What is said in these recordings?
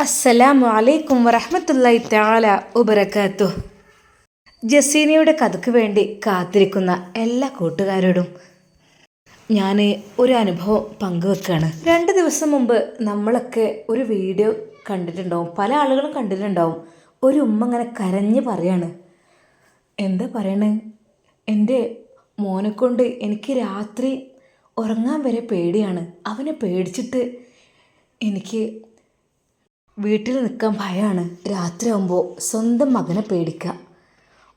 അസ്സലാമു അലൈക്കും വറഹ്മത്തുള്ളാഹി തആല വബറകാതുഹു. ജസീനയുടെ കഥയ്ക്ക് വേണ്ടി കാത്തിരിക്കുന്ന എല്ലാ കൂട്ടുകാരോടും ഞാൻ ഒരു അനുഭവം പങ്കുവെക്കുകയാണ്. 2 ദിവസം മുമ്പ് നമ്മളൊക്കെ ഒരു വീഡിയോ കണ്ടിട്ടുണ്ടാവും, പല ആളുകളും കണ്ടിട്ടുണ്ടാവും. ഒരു ഉമ്മ ഇങ്ങനെ കരഞ്ഞ് പറയാണ്, എന്താ പറയണേ, എൻ്റെ മോനെക്കൊണ്ട് എനിക്ക് രാത്രി ഉറങ്ങാൻ വരെ പേടിയാണ്. അവനെ പേടിച്ചിട്ട് എനിക്ക് വീട്ടിൽ നിൽക്കാൻ ഭയമാണ്. രാത്രിയാകുമ്പോൾ സ്വന്തം മകനെ പേടിക്കുക.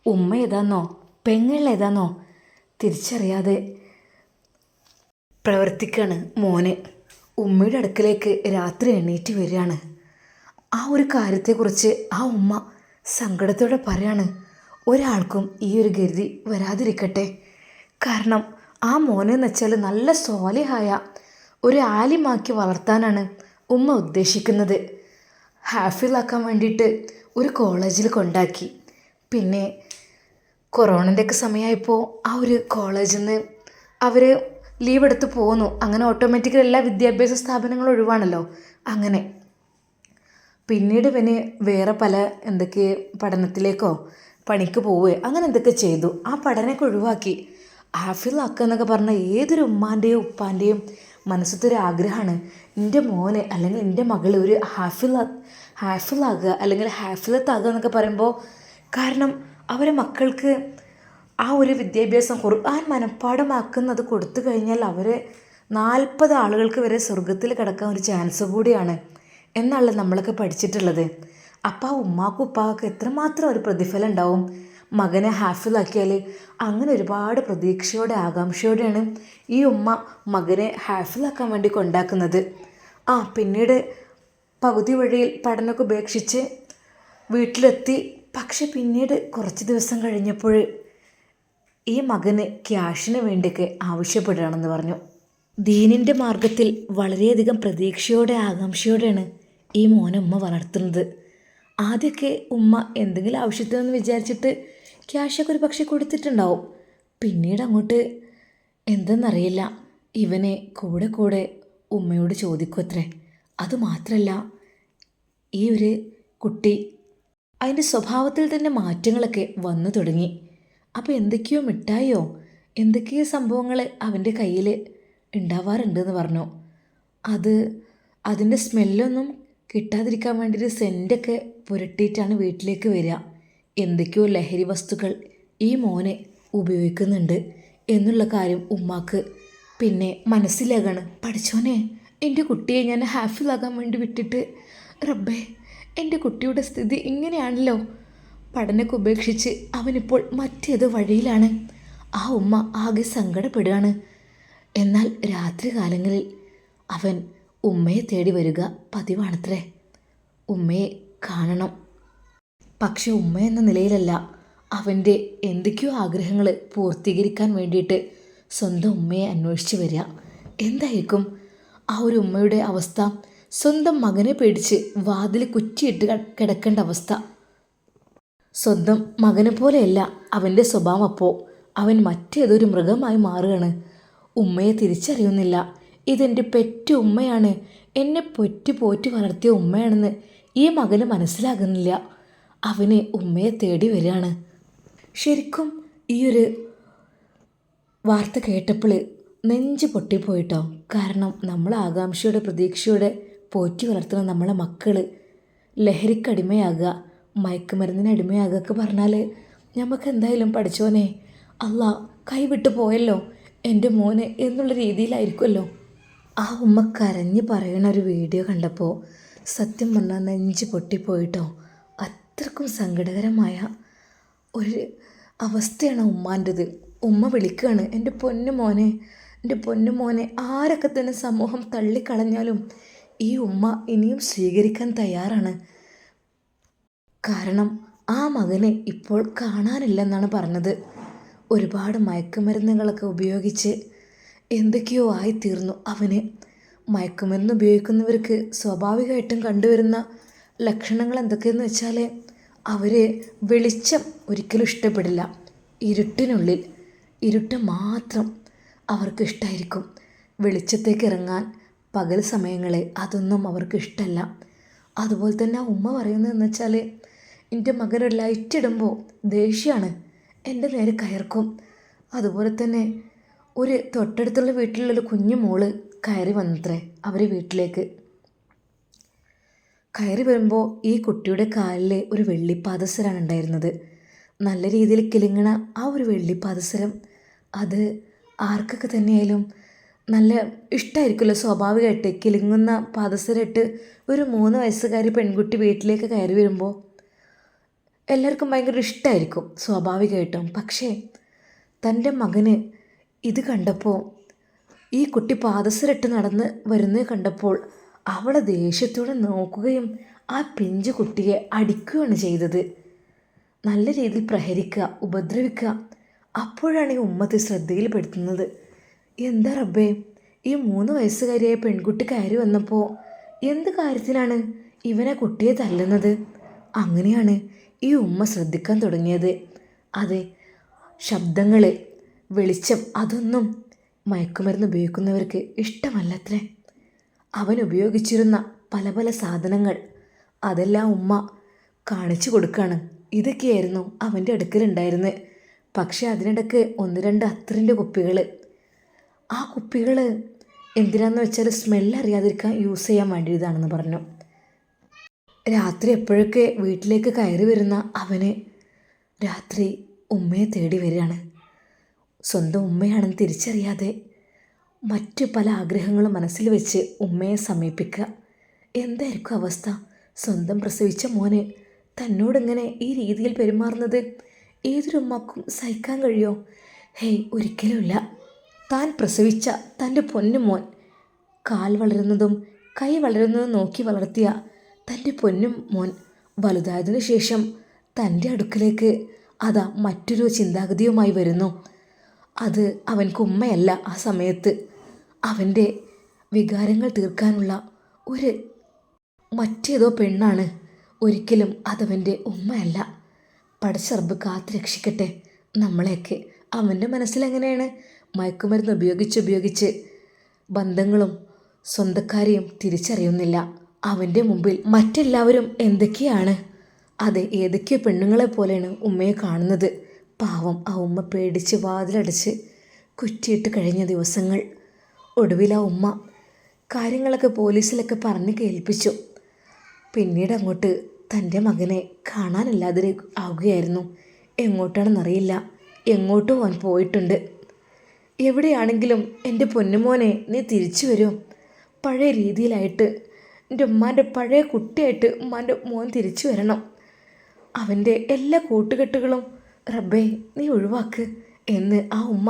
ഉമ്മ ഏതാന്നോ പെങ്ങൾ ഏതാന്നോ തിരിച്ചറിയാതെ പ്രവർത്തിക്കുകയാണ് മോന്. ഉമ്മയുടെ അടുക്കലേക്ക് രാത്രി എണീറ്റ് വരികയാണ്. ആ ഒരു കാര്യത്തെക്കുറിച്ച് ആ ഉമ്മ സങ്കടത്തോടെ പറയാണ്, ഒരാൾക്കും ഈ ഒരു ഗതി വരാതിരിക്കട്ടെ. കാരണം ആ മോനെന്ന് വെച്ചാൽ നല്ല സ്വാലിഹായ ഒരു ആലിമാക്കി വളർത്താനാണ് ഉമ്മ ഉദ്ദേശിക്കുന്നത്. ഹാഫിളാക്കാൻ വേണ്ടിയിട്ട് ഒരു കോളേജിൽ കൊണ്ടാക്കി. പിന്നെ കൊറോണൻ്റെയൊക്കെ സമയമായപ്പോൾ ആ ഒരു കോളേജിൽ നിന്ന് അവർ ലീവ് എടുത്ത് പോന്നു. അങ്ങനെ ഓട്ടോമാറ്റിക്കലി എല്ലാ വിദ്യാഭ്യാസ സ്ഥാപനങ്ങളും ഒഴിവാണല്ലോ. അങ്ങനെ പിന്നീട് ഇവന് വേറെ പല എന്തൊക്കെ പഠനത്തിലേക്കോ പണിക്ക് പോവുകയോ അങ്ങനെ എന്തൊക്കെ ചെയ്തു. ആ പഠനമൊക്കെ ഒഴിവാക്കി ഹാഫിളാക്കുക എന്നൊക്കെ പറഞ്ഞാൽ ഏതൊരു ഉമ്മാൻ്റെയും ഉപ്പാൻ്റെയും മനസ്സത്തെ ഒരു ആഗ്രഹമാണ്, എൻ്റെ മോന് അല്ലെങ്കിൽ എൻ്റെ മകൾ ഒരു ഹാഫിളാകുക അല്ലെങ്കിൽ ഹാഫിളത്താകുക എന്നൊക്കെ പറയുമ്പോൾ. കാരണം അവരെ മക്കൾക്ക് ആ ഒരു വിദ്യാഭ്യാസം ഖുർആൻ മനഃപ്പാഠമാക്കുന്നത് കൊടുത്തു കഴിഞ്ഞാൽ അവർ 40 ആളുകൾക്ക് വരെ സ്വർഗത്തിൽ കിടക്കാൻ ഒരു ചാൻസ് കൂടിയാണ് എന്നാണല്ലോ നമ്മളൊക്കെ പഠിച്ചിട്ടുള്ളത്. അപ്പോൾ ആ ഉമ്മാക്കും ഉപ്പാക്കും എത്രമാത്രം ഒരു പ്രതിഫലം ഉണ്ടാവും മകനെ ഹാഫിളാക്കിയാൽ. അങ്ങനെ ഒരുപാട് പ്രതീക്ഷയോടെ ആകാംക്ഷയോടെയാണ് ഈ ഉമ്മ മകനെ ഹാഫിളാക്കാൻ വേണ്ടി കൊണ്ടാക്കുന്നത്. പിന്നീട് പകുതി വഴിയിൽ പഠനമൊക്കെ ഉപേക്ഷിച്ച് വീട്ടിലെത്തി. പക്ഷെ പിന്നീട് കുറച്ച് ദിവസം കഴിഞ്ഞപ്പോൾ ഈ മകന് ക്യാഷിന് വേണ്ടിയൊക്കെ ആവശ്യപ്പെടുകയാണെന്ന് പറഞ്ഞു. ദീനിൻ്റെ മാർഗത്തിൽ വളരെയധികം പ്രതീക്ഷയോടെ ആകാംക്ഷയോടെയാണ് ഈ മോനെ ഉമ്മ വളർത്തുന്നത്. ആദ്യമൊക്കെ ഉമ്മ എന്തെങ്കിലും ആവശ്യത്തിനെന്ന് വിചാരിച്ചിട്ട് ക്യാഷൊക്കെ ഒരു പക്ഷേ കൊടുത്തിട്ടുണ്ടാവും. പിന്നീട് അങ്ങോട്ട് എന്തെന്നറിയില്ല, ഇവനെ കൂടെ കൂടെ ഉമ്മയോട് ചോദിക്കുമത്രേ. അതുമാത്രമല്ല, ഈ ഒരു കുട്ടി അതിൻ്റെ സ്വഭാവത്തിൽ തന്നെ മാറ്റങ്ങളൊക്കെ വന്നു തുടങ്ങി. അപ്പോൾ എന്തൊക്കെയോ മിഠായിയോ എന്തൊക്കെയോ സംഭവങ്ങൾ അവൻ്റെ കയ്യിൽ ഉണ്ടാവാറുണ്ടെന്ന് പറഞ്ഞു. അതിൻ്റെ സ്മെല്ലൊന്നും കിട്ടാതിരിക്കാൻ വേണ്ടിയിട്ട് സെൻറ്റൊക്കെ പുരട്ടിയിട്ടാണ് വീട്ടിലേക്ക് വരിക. എന്തൊക്കെയോ ലഹരി വസ്തുക്കൾ ഈ മോനെ ഉപയോഗിക്കുന്നുണ്ട് എന്നുള്ള കാര്യം ഉമ്മാക്ക് പിന്നെ മനസ്സിലാകാണ്. പഠിച്ചോനെ, എൻ്റെ കുട്ടിയെ ഞാൻ ഹാഫിളാകാൻ വേണ്ടി വിട്ടിട്ട് റബ്ബേ, എൻ്റെ കുട്ടിയുടെ സ്ഥിതി ഇങ്ങനെയാണല്ലോ. പഠനമൊക്കെ ഉപേക്ഷിച്ച് അവനിപ്പോൾ മറ്റേത് വഴിയിലാണ്. ആ ഉമ്മ ആകെ സങ്കടപ്പെടുകയാണ്. എന്നാൽ രാത്രി കാലങ്ങളിൽ അവൻ ഉമ്മയെ തേടി വരിക പതിവാണത്രേ. ഉമ്മയെ കാണണം. പക്ഷെ ഉമ്മ എന്ന നിലയിലല്ല, അവൻ്റെ എന്തൊക്കെയോ ആഗ്രഹങ്ങൾ പൂർത്തീകരിക്കാൻ വേണ്ടിയിട്ട് സ്വന്തം ഉമ്മയെ അന്വേഷിച്ച് വരിക. എന്തായിരിക്കും ആ ഒരു ഉമ്മയുടെ അവസ്ഥ? സ്വന്തം മകനെ പേടിച്ച് വാതിൽ കുറ്റിയിട്ട് കിടക്കേണ്ട അവസ്ഥ. സ്വന്തം മകനെ പോലെയല്ല അവൻ്റെ സ്വഭാവം. അപ്പോൾ അവൻ മറ്റേതൊരു മൃഗമായി മാറുകയാണ്. ഉമ്മയെ തിരിച്ചറിയുന്നില്ല. ഇതെൻ്റെ പെറ്റ് ഉമ്മയാണ്, എന്നെ പോറ്റി വളർത്തിയ ഉമ്മയാണെന്ന് ഈ മകന് മനസ്സിലാകുന്നില്ല. അവന് ഉമ്മയെ തേടി വരികയാണ്. ശരിക്കും ഈ ഒരു വാർത്ത കേട്ടപ്പോൾ നെഞ്ച് പൊട്ടിപ്പോയിട്ടോ. കാരണം നമ്മൾ ആകാംക്ഷയോടെ പ്രതീക്ഷയോടെ പോറ്റി വളർത്തുന്ന നമ്മളെ മക്കൾ ലഹരിക്കടിമയാകുക, മയക്കുമരുന്നിന് അടിമയാകുക ഒക്കെ പറഞ്ഞാൽ നമുക്ക് എന്തായാലും പഠിച്ചോനെ അല്ലാ കൈവിട്ട് പോയല്ലോ എൻ്റെ മോന് എന്നുള്ള രീതിയിലായിരിക്കുമല്ലോ. ആ ഉമ്മ കരഞ്ഞ് പറയണ ഒരു വീഡിയോ കണ്ടപ്പോൾ സത്യം പറഞ്ഞാൽ നെഞ്ച് പൊട്ടിപ്പോയിട്ടോ. അത്രക്കും സങ്കടകരമായ ഒരു അവസ്ഥയാണ് ഉമ്മാൻ്റെത്. ഉമ്മ വിളിക്കുകയാണ്, എൻ്റെ പൊന്നു മോനെ, എൻ്റെ പൊന്നു മോനെ. ആരൊക്കെ തന്നെ സമൂഹം തള്ളിക്കളഞ്ഞാലും ഈ ഉമ്മ ഇനിയും സ്വീകരിക്കാൻ തയ്യാറാണ്. കാരണം ആ മകനെ ഇപ്പോൾ കാണാനില്ലെന്നാണ് പറഞ്ഞത്. ഒരുപാട് മയക്കുമരുന്നുകളൊക്കെ ഉപയോഗിച്ച് എന്തൊക്കെയോ ആയിത്തീർന്നു അവന്. മയക്കുമരുന്ന് ഉപയോഗിക്കുന്നവർക്ക് സ്വാഭാവികമായിട്ടും കണ്ടുവരുന്ന ലക്ഷണങ്ങൾ എന്തൊക്കെയെന്ന് വെച്ചാൽ അവർ വെളിച്ചം ഒരിക്കലും ഇഷ്ടപ്പെടില്ല. ഇരുട്ടിനുള്ളിൽ ഇരുട്ട് മാത്രം അവർക്ക് ഇഷ്ടമായിരിക്കും. വെളിച്ചത്തേക്ക് ഇറങ്ങാൻ പകൽ സമയങ്ങളിൽ അതൊന്നും അവർക്ക് ഇഷ്ടമല്ല. അതുപോലെ തന്നെ ആ ഉമ്മ പറയുന്നതെന്ന് വെച്ചാൽ എൻ്റെ മകൻ ഒരു ലൈറ്റ് ഇടുമ്പോൾ ദേഷ്യമാണ്, എൻ്റെ നേരെ കയർക്കും. അതുപോലെ തന്നെ ഒരു തൊട്ടടുത്തുള്ള വീട്ടിലുള്ളൊരു കുഞ്ഞു മോള് കയറി വന്നത്രേ അവർ വീട്ടിലേക്ക്. കയറി വരുമ്പോൾ ഈ കുട്ടിയുടെ കാലിൽ ഒരു വെള്ളിപ്പാദസരമാണ് ഉണ്ടായിരുന്നത്. നല്ല രീതിയിൽ കിലുങ്ങണ ആ ഒരു വെള്ളിപ്പാദസരം അത് ആർക്കൊക്കെ തന്നെയായാലും നല്ല ഇഷ്ടമായിരിക്കുമല്ലോ. സ്വാഭാവികമായിട്ട് കിലുങ്ങുന്ന പാദസരം ഇട്ട് ഒരു 3 വയസ്സുകാരി പെൺകുട്ടി വീട്ടിലേക്ക് കയറി വരുമ്പോൾ എല്ലാവർക്കും ഭയങ്കര ഇഷ്ടമായിരിക്കും സ്വാഭാവികമായിട്ടും. പക്ഷേ തൻ്റെ മകന് ഇത് കണ്ടപ്പോൾ, ഈ കുട്ടി പാദസരമിട്ട് നടന്ന് വരുന്നത് കണ്ടപ്പോൾ അവളെ ദേഷ്യത്തോടെ നോക്കുകയും ആ പിഞ്ചു കുട്ടിയെ അടിക്കുകയാണ് ചെയ്തത്. നല്ല രീതിയിൽ പ്രഹരിക്കുക, ഉപദ്രവിക്കുക. അപ്പോഴാണ് ഈ ഉമ്മത്ത് ശ്രദ്ധയിൽപ്പെടുത്തുന്നത്. എന്താ റബ്ബേ, ഈ 3 വയസ്സുകാരിയായ പെൺകുട്ടി കയറി വന്നപ്പോൾ എന്ത് കാര്യത്തിനാണ് ഇവനെ കുട്ടിയെ തല്ലുന്നത്? അങ്ങനെയാണ് ഈ ഉമ്മ ശ്രദ്ധിക്കാൻ തുടങ്ങിയത്. അതെ, ശബ്ദങ്ങൾ, വെളിച്ചം, അതൊന്നും മയക്കുമരുന്ന് ഉപയോഗിക്കുന്നവർക്ക് ഇഷ്ടമല്ലത്രേ. അവൻ ഉപയോഗിച്ചിരുന്ന പല പല സാധനങ്ങൾ അതെല്ലാം ഉമ്മ കാണിച്ചു കൊടുക്കുകയാണ്. ഇതൊക്കെയായിരുന്നു അവൻ്റെ അടുക്കലുണ്ടായിരുന്നത്. പക്ഷേ അതിനിടയ്ക്ക് 1-2 അത്തറിൻ്റെ കുപ്പികൾ. ആ കുപ്പികൾ എന്തിനാന്ന് വെച്ചാൽ സ്മെല്ലറിയാതിരിക്കാൻ യൂസ് ചെയ്യാൻ വേണ്ടിയതാണെന്ന് പറഞ്ഞു. രാത്രി എപ്പോഴൊക്കെ വീട്ടിലേക്ക് കയറി വരുന്ന അവന് രാത്രി ഉമ്മയെ തേടി വരികയാണ്. സ്വന്തം ഉമ്മയാണെന്ന് തിരിച്ചറിയാതെ മറ്റു പല ആഗ്രഹങ്ങളും മനസ്സിൽ വെച്ച് ഉമ്മയെ സമീപിക്കുക. എന്തായിരിക്കും അവസ്ഥ? സ്വന്തം പ്രസവിച്ച മോന് തന്നോടിങ്ങനെ ഈ രീതിയിൽ പെരുമാറുന്നത് ഏതൊരു ഉമ്മക്കും സഹിക്കാൻ കഴിയോ? ഹേയ്, ഒരിക്കലുമില്ല. താൻ പ്രസവിച്ച തൻ്റെ പൊന്നുമോൻ, കാൽ വളരുന്നതും കൈ വളരുന്നതും നോക്കി വളർത്തിയ തൻ്റെ പൊന്നും മോൻ വലുതായതിനു ശേഷം തൻ്റെ അടുക്കലേക്ക് അതാ മറ്റൊരു ചിന്താഗതിയുമായി വരുന്നു. അത് അവൻക്ക് ഉമ്മയല്ല, ആ സമയത്ത് അവൻ്റെ വികാരങ്ങൾ തീർക്കാനുള്ള ഒരു മറ്റേതോ പെണ്ണാണ്. ഒരിക്കലും അതവൻ്റെ ഉമ്മയല്ല. പടച്ചറബ് കാത്ത് രക്ഷിക്കട്ടെ നമ്മളെയൊക്കെ. അവൻ്റെ മനസ്സിലെങ്ങനെയാണ് മയക്കുമരുന്ന് ഉപയോഗിച്ച് ബന്ധങ്ങളും സ്വന്തക്കാരെയും തിരിച്ചറിയുന്നില്ല. അവൻ്റെ മുമ്പിൽ മറ്റെല്ലാവരും എന്തൊക്കെയാണ്, അതെ, ഏതൊക്കെയോ പെണ്ണുങ്ങളെ പോലെയാണ് ഉമ്മയെ കാണുന്നത്. പാവം ആ ഉമ്മ പേടിച്ച് വാതിലടച്ച് കുറ്റിയിട്ട് കഴിഞ്ഞ ദിവസങ്ങൾ. ഒടുവിൽ ആ ഉമ്മ കാര്യങ്ങളൊക്കെ പോലീസിലൊക്കെ പറഞ്ഞ് കേൾപ്പിച്ചു. പിന്നീട് അങ്ങോട്ട് തൻ്റെ മകനെ കാണാനില്ലാതെ ആവുകയായിരുന്നു. എങ്ങോട്ടാണെന്നറിയില്ല. എങ്ങോട്ടോ അവൻ പോയിട്ടുണ്ട്. എവിടെയാണെങ്കിലും എൻ്റെ പൊന്നുമോനെ, നീ തിരിച്ചു വരും. പഴയ രീതിയിലായിട്ട് എൻ്റെ ഉമ്മാൻ്റെ പഴയ കുട്ടിയായിട്ട് ഉമ്മാൻ്റെ മോൻ തിരിച്ചു വരണം. അവൻ്റെ എല്ലാ കൂട്ടുകെട്ടുകളും റബ്ബേ നീ ഒഴിവാക്ക് എന്ന് ആ ഉമ്മ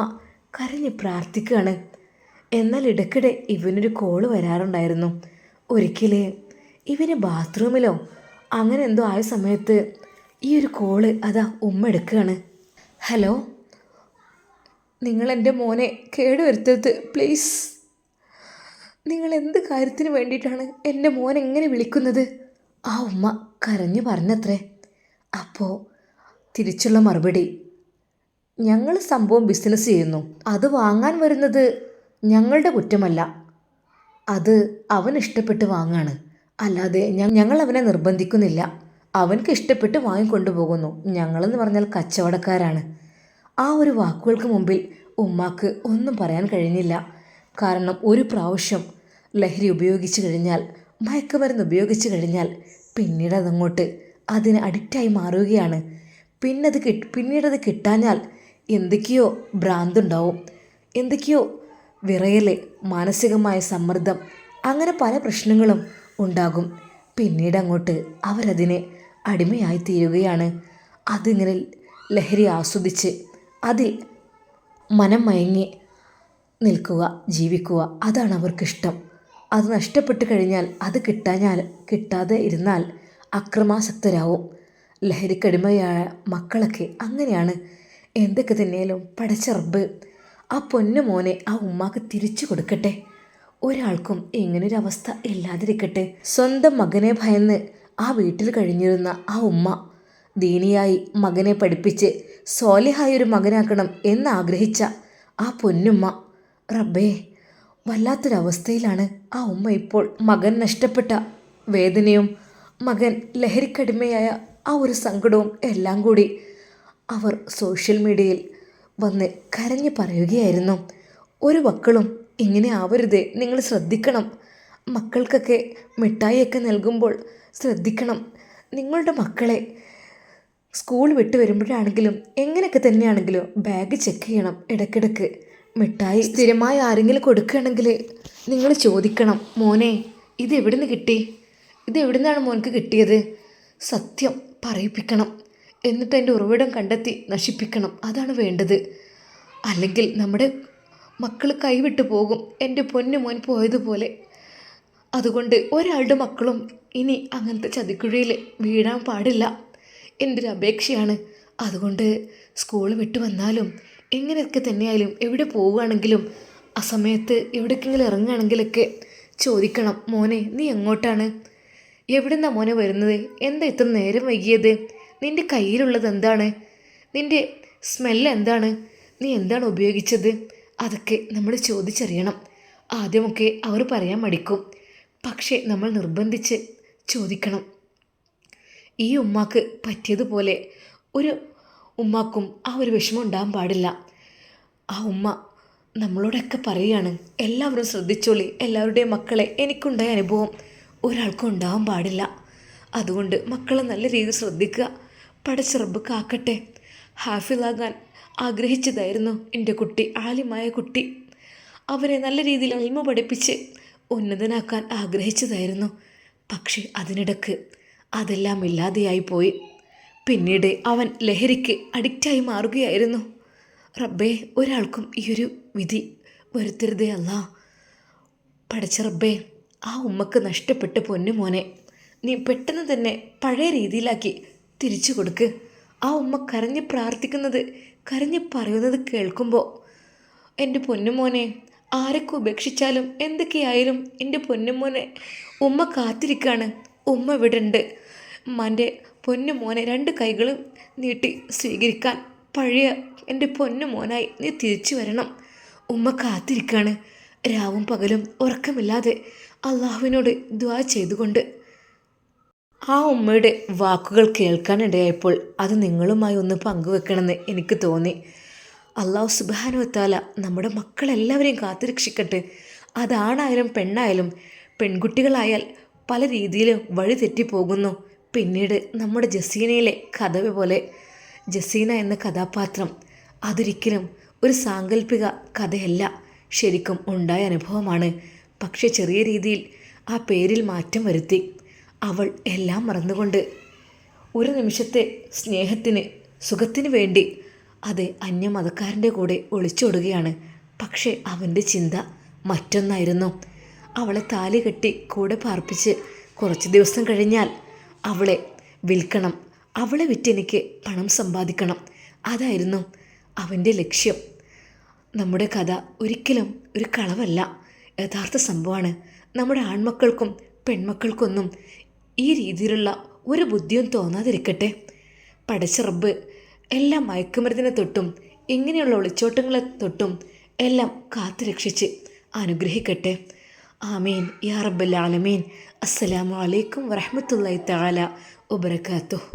കരഞ്ഞ് പ്രാർത്ഥിക്കുകയാണ്. എന്നാൽ ഇടയ്ക്കിടെ ഇവനൊരു കോള് വരാറുണ്ടായിരുന്നു. ഒരിക്കൽ ഇവന് ബാത്റൂമിലോ അങ്ങനെ എന്തോ ആയ സമയത്ത് ഈ ഒരു കോള് അതാ ഉമ്മ എടുക്കുകയാണ്. ഹലോ, നിങ്ങളെൻ്റെ മോനെ കേടുവരുത്തരുത് പ്ലീസ്. നിങ്ങൾ എന്ത് കാര്യത്തിന് വേണ്ടിയിട്ടാണ് എൻ്റെ മോൻ എങ്ങനെ വിളിക്കുന്നത്? ആ ഉമ്മ കരഞ്ഞു പറഞ്ഞത്രേ. അപ്പോൾ തിരിച്ചുള്ള മറുപടി, ഞങ്ങൾ സംഭവം ബിസിനസ് ചെയ്യുന്നു, അത് വാങ്ങാൻ വരുന്നത് ഞങ്ങളുടെ കുറ്റമല്ല, അത് അവൻ ഇഷ്ടപ്പെട്ട് വാങ്ങാണ്, അല്ലാതെ ഞങ്ങൾ അവനെ നിർബന്ധിക്കുന്നില്ല. അവൻക്ക് ഇഷ്ടപ്പെട്ട് വാങ്ങിക്കൊണ്ടുപോകുന്നു. ഞങ്ങളെന്ന് പറഞ്ഞാൽ കച്ചവടക്കാരാണ്. ആ ഒരു വാക്കുകൾക്ക് മുമ്പിൽ ഉമ്മാക്ക് ഒന്നും പറയാൻ കഴിഞ്ഞില്ല. കാരണം ഒരു പ്രാവശ്യം ലഹരി ഉപയോഗിച്ചു കഴിഞ്ഞാൽ, മയക്കുമരുന്ന് ഉപയോഗിച്ചു കഴിഞ്ഞാൽ പിന്നീട് അതങ്ങോട്ട് അതിന് അഡിക്റ്റായി മാറുകയാണ്. പിന്നീടത് കിട്ടാഞ്ഞാൽ എന്തൊക്കെയോ ഭ്രാന്തുണ്ടാവും, എന്തൊക്കെയോ വിറയൽ, മാനസികമായ സമ്മർദ്ദം, അങ്ങനെ പല പ്രശ്നങ്ങളും ഉണ്ടാകും. പിന്നീട് അങ്ങോട്ട് അവരതിന് അടിമയായി തീരുകയാണ്. അതിങ്ങനെ ലഹരി ആസ്വദിച്ച് അതിൽ മനം മയങ്ങി നിൽക്കുക, ജീവിക്കുക, അതാണ് അവർക്കിഷ്ടം. അത് നഷ്ടപ്പെട്ട് കഴിഞ്ഞാൽ, അത് കിട്ടാതെ ഇരുന്നാൽ അക്രമാസക്തരാവും. ലഹരിക്കടിമയായ മക്കളൊക്കെ അങ്ങനെയാണ്. എന്തൊക്കെ തന്നെയാലും പടച്ച റബ്ബ് ആ പൊന്നു മോനെ ആ ഉമ്മാക്ക് തിരിച്ചു കൊടുക്കട്ടെ. ഒരാൾക്കും ഇങ്ങനൊരവസ്ഥ ഇല്ലാതിരിക്കട്ടെ. സ്വന്തം മകനെ ഭയന്ന് ആ വീട്ടിൽ കഴിഞ്ഞിരുന്ന ആ ഉമ്മ ദീനിയായി മകനെ പഠിപ്പിച്ച് സ്വാലിഹായൊരു മകനാക്കണം എന്നാഗ്രഹിച്ച ആ പൊന്നുമ്മ, റബ്ബേ വല്ലാത്തൊരവസ്ഥയിലാണ് ആ ഉമ്മ ഇപ്പോൾ. മകൻ നഷ്ടപ്പെട്ട വേദനയും മകൻ ലഹരിക്കടിമയായ ആ ഒരു സങ്കടവും എല്ലാം കൂടി അവർ സോഷ്യൽ മീഡിയയിൽ വന്ന് കരഞ്ഞു പറയുകയായിരുന്നു. ഒരു മക്കളും ഇങ്ങനെ ആവരുത്, നിങ്ങൾ ശ്രദ്ധിക്കണം. മക്കൾക്കൊക്കെ മിഠായിയൊക്കെ നൽകുമ്പോൾ ശ്രദ്ധിക്കണം. നിങ്ങളുടെ മക്കളെ സ്കൂൾ വിട്ട് വരുമ്പോഴാണെങ്കിലും എങ്ങനെയൊക്കെ തന്നെയാണെങ്കിലും ബാഗ് ചെക്ക് ചെയ്യണം ഇടയ്ക്കിടയ്ക്ക്. മിഠായി സ്ഥിരമായി ആരെങ്കിലും കൊടുക്കുകയാണെങ്കിൽ നിങ്ങൾ ചോദിക്കണം, മോനെ ഇത് എവിടെ നിന്ന് കിട്ടി, ഇത് എവിടെ നിന്നാണ് മോനക്ക് കിട്ടിയത്, സത്യം പറയിപ്പിക്കണം. എന്നിട്ട് അതിൻ്റെ ഉറവിടം കണ്ടെത്തി നശിപ്പിക്കണം. അതാണ് വേണ്ടത്. അല്ലെങ്കിൽ നമ്മുടെ മക്കൾ കൈവിട്ടു പോകും, എൻ്റെ പൊന്നു മോൻ പോയതുപോലെ. അതുകൊണ്ട് ഒരാളുടെ മക്കളും ഇനി അങ്ങനത്തെ ചതിക്കുഴിയിൽ വീഴാൻ പാടില്ല. എൻ്റെ ഒരു അപേക്ഷയാണ്. അതുകൊണ്ട് സ്കൂൾ വിട്ട് വന്നാലും എങ്ങനെയൊക്കെ തന്നെയായാലും എവിടെ പോവുകയാണെങ്കിലും ആ സമയത്ത് എവിടേക്കെങ്കിലും ഇറങ്ങുകയാണെങ്കിലൊക്കെ ചോദിക്കണം, മോനെ നീ എങ്ങോട്ടാണ്, എവിടെ നിന്നാണ് മോനെ വരുന്നത്, എന്താ ഇത്ര നേരം വൈകിയത്, നിൻ്റെ കയ്യിലുള്ളത് എന്താണ്, നിൻ്റെ സ്മെല്ല് എന്താണ്, നീ എന്താണ് ഉപയോഗിച്ചത്, അതൊക്കെ നമ്മൾ ചോദിച്ചറിയണം. ആദ്യമൊക്കെ അവർ പറയാൻ മടിക്കും, പക്ഷേ നമ്മൾ നിർബന്ധിച്ച് ചോദിക്കണം. ഈ ഉമ്മാക്ക് പറ്റിയതുപോലെ ഒരു ഉമ്മാക്കും ആ ഒരു വിഷമം ഉണ്ടാകാൻ പാടില്ല. ആ ഉമ്മ നമ്മളോടൊക്കെ പറയുകയാണ്, എല്ലാവരും ശ്രദ്ധിച്ചോളി, എല്ലാവരുടെയും മക്കളെ എനിക്കുണ്ടായ അനുഭവം ഒരാൾക്കും ഉണ്ടാകാൻ പാടില്ല. അതുകൊണ്ട് മക്കളെ നല്ല രീതിയിൽ ശ്രദ്ധിക്കുക. പടച്ച റബ്ബ് കാക്കട്ടെ. ഹാഫിളാകാൻ ആഗ്രഹിച്ചതായിരുന്നു എൻ്റെ കുട്ടി, ആലിമായ കുട്ടി. അവരെ നല്ല രീതിയിൽ അൽമ പഠിപ്പിച്ച് ഉന്നതനാക്കാൻ ആഗ്രഹിച്ചതായിരുന്നു. പക്ഷേ അതിനിടക്ക് അതെല്ലാം ഇല്ലാതെയായി പോയി. പിന്നീട് അവൻ ലഹരിക്ക് അഡിക്റ്റായി മാറുകയായിരുന്നു. റബ്ബേ, ഒരാൾക്കും ഈയൊരു വിധി വരുത്തരുതേ അല്ലാ. പടച്ച റബ്ബേ, ആ ഉമ്മക്ക് നഷ്ടപ്പെട്ട പൊന്നുമോനെ നീ പെട്ടെന്ന് തന്നെ പഴയ രീതിയിലാക്കി തിരിച്ചു കൊടുക്ക്. ആ ഉമ്മ കരഞ്ഞ് പ്രാർത്ഥിക്കുന്നത്, കരഞ്ഞ് പറയുന്നത് കേൾക്കുമ്പോൾ എൻ്റെ പൊന്നുമോനെ ആരൊക്കെ ഉപേക്ഷിച്ചാലും എന്തൊക്കെയായാലും എൻ്റെ പൊന്നുമോനെ ഉമ്മ കാത്തിരിക്കുകയാണ്. ഉമ്മ ഇവിടെ ഉണ്ട്. ഉമ്മാൻ്റെ പൊന്നുമോനെ 2 കൈകളും നീട്ടി സ്വീകരിക്കാൻ പഴയ എൻ്റെ പൊന്നുമോനായി നീ തിരിച്ചു വരണം. ഉമ്മ കാത്തിരിക്കുകയാണ്. രാവും പകലും ഉറക്കമില്ലാതെ അള്ളാഹുവിനോട് ദുആ ചെയ്തുകൊണ്ട്. ആ ഉമ്മയുടെ വാക്കുകൾ കേൾക്കാനിടയായപ്പോൾ അത് നിങ്ങളുമായി ഒന്ന് പങ്കുവെക്കണമെന്ന് എനിക്ക് തോന്നി. അള്ളാഹു സുബ്ഹാനഹു വതആല നമ്മുടെ മക്കളെല്ലാവരെയും കാത്തുരക്ഷിക്കട്ടെ. അതാണായാലും പെണ്ണായാലും. പെൺകുട്ടികളായാൽ പല രീതിയിലും വഴി തെറ്റിപ്പോകുന്നു. പിന്നീട് നമ്മുടെ ജസീനയിലെ കഥ പോലെ, ജസീന എന്ന കഥാപാത്രം അതൊരിക്കലും ഒരു സാങ്കല്പിക കഥയല്ല, ശരിക്കും ഉണ്ടായ അനുഭവമാണ്. പക്ഷെ ചെറിയ രീതിയിൽ ആ പേരിൽ മാറ്റം വരുത്തി. അവൾ എല്ലാം മറന്നുകൊണ്ട് ഒരു നിമിഷത്തെ സ്നേഹത്തിന്, സുഖത്തിന് വേണ്ടി അത് അന്യമതക്കാരൻ്റെ കൂടെ ഒളിച്ചോടുകയാണ്. പക്ഷേ അവൻ്റെ ചിന്ത മറ്റൊന്നായിരുന്നു. അവളെ താലി കെട്ടി കൂടെ പാർപ്പിച്ച് കുറച്ച് ദിവസം കഴിഞ്ഞാൽ അവളെ വിൽക്കണം, അവളെ വിറ്റെനിക്ക് പണം സമ്പാദിക്കണം. അതായിരുന്നു അവൻ്റെ ലക്ഷ്യം. നമ്മുടെ കഥ ഒരിക്കലും ഒരു കളവല്ല, യഥാർത്ഥ സംഭവമാണ്. നമ്മുടെ ആൺമക്കൾക്കും പെൺമക്കൾക്കൊന്നും ഈ രീതിയിലുള്ള ഒരു ബുദ്ധിയും തോന്നാതിരിക്കട്ടെ. പടച്ച റബ്ബ് എല്ലാ മയക്കുമരുന്നിനെ തൊട്ടും ഇങ്ങനെയുള്ള ഒളിച്ചോട്ടങ്ങളെ തൊട്ടും എല്ലാം കാത്തു രക്ഷിച്ച് അനുഗ്രഹിക്കട്ടെ. ആമീൻ യാ റബ്ബൽ ആലമീൻ. അസ്സലാമു അലൈക്കും വറഹ്മത്തുള്ളാഹി തആല വബറകാതുഹു.